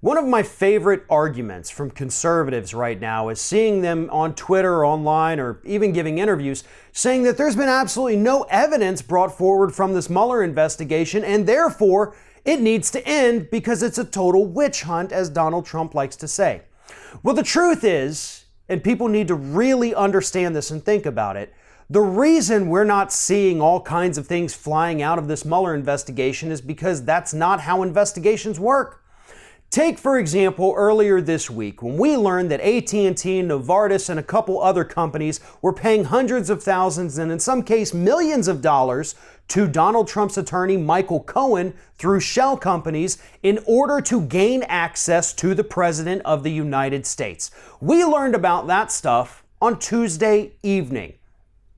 One of my favorite arguments from conservatives right now is seeing them on Twitter or online or even giving interviews saying that there's been absolutely no evidence brought forward from this Mueller investigation and therefore it needs to end because it's a total witch hunt, as Donald Trump likes to say. Well, the truth is, and people need to really understand this and think about it, the reason we're not seeing all kinds of things flying out of this Mueller investigation is because that's not how investigations work. Take, for example, earlier this week when we learned that AT&T, Novartis, and a couple other companies were paying hundreds of thousands and in some case millions of dollars to Donald Trump's attorney Michael Cohen through shell companies in order to gain access to the President of the United States. We learned about that stuff on Tuesday evening,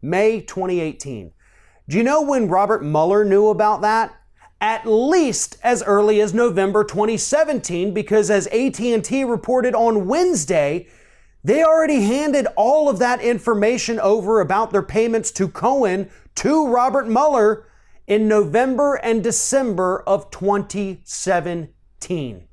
May 2018. Do you know when Robert Mueller knew about that? At least as early as November 2017, because as AT&T reported on Wednesday, they already handed all of that information over about their payments to Cohen to Robert Mueller in November and December of 2017.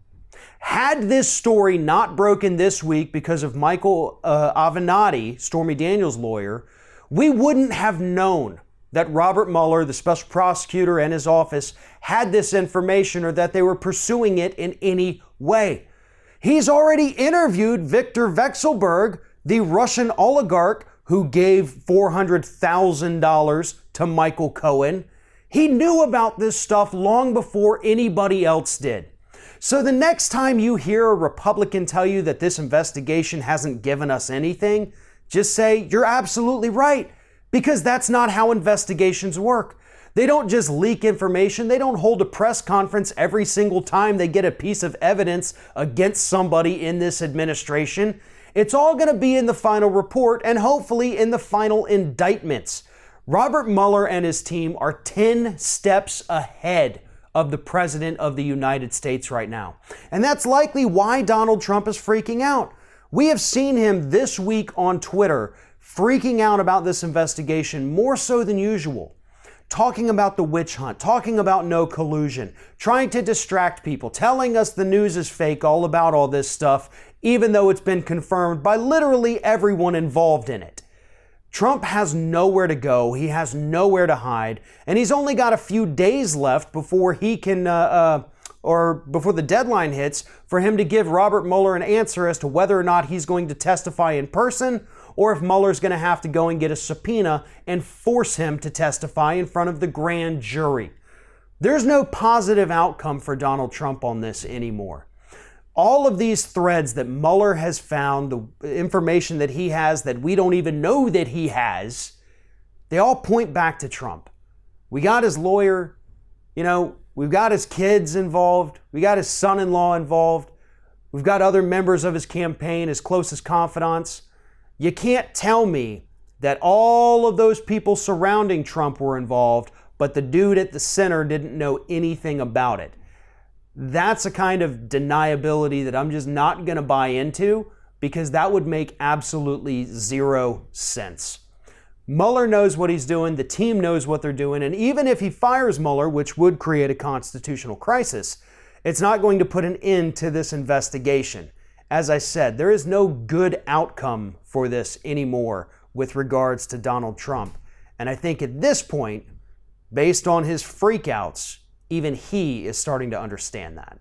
Had this story not broken this week because of Michael Avenatti, Stormy Daniels' lawyer, we wouldn't have known that Robert Mueller, the special prosecutor, and his office had this information or that they were pursuing it in any way. He's already interviewed Viktor Vekselberg, the Russian oligarch who gave $400,000 to Michael Cohen. He knew about this stuff long before anybody else did. So the next time you hear a Republican tell you that this investigation hasn't given us anything, just say, you're absolutely right. Because that's not how investigations work. They don't just leak information. They don't hold a press conference every single time they get a piece of evidence against somebody in this administration. It's all going to be in the final report and hopefully in the final indictments. Robert Mueller and his team are 10 steps ahead of the President of the United States right now. And that's likely why Donald Trump is freaking out. We have seen him this week on Twitter freaking out about this investigation more so than usual, talking about the witch hunt, talking about no collusion, trying to distract people, telling us the news is fake all about all this stuff, even though it's been confirmed by literally everyone involved in it. Trump has nowhere to go, he has nowhere to hide, and he's only got a few days left before he can, before the deadline hits for him to give Robert Mueller an answer as to whether or not he's going to testify in person or if Mueller's going to have to go and get a subpoena and force him to testify in front of the grand jury. There's no positive outcome for Donald Trump on this anymore. All of these threads that Mueller has found, the information that he has that we don't even know that he has, they all point back to Trump. We got his lawyer, we've got his kids involved, we got his son-in-law involved, we've got other members of his campaign, his closest confidants. You can't tell me that all of those people surrounding Trump were involved, but the dude at the center didn't know anything about it. That's a kind of deniability that I'm just not going to buy into because that would make absolutely zero sense. Mueller knows what he's doing, the team knows what they're doing, and even if he fires Mueller, which would create a constitutional crisis, it's not going to put an end to this investigation. As I said, there is no good outcome for this anymore with regards to Donald Trump. And I think at this point, based on his freakouts, even he is starting to understand that.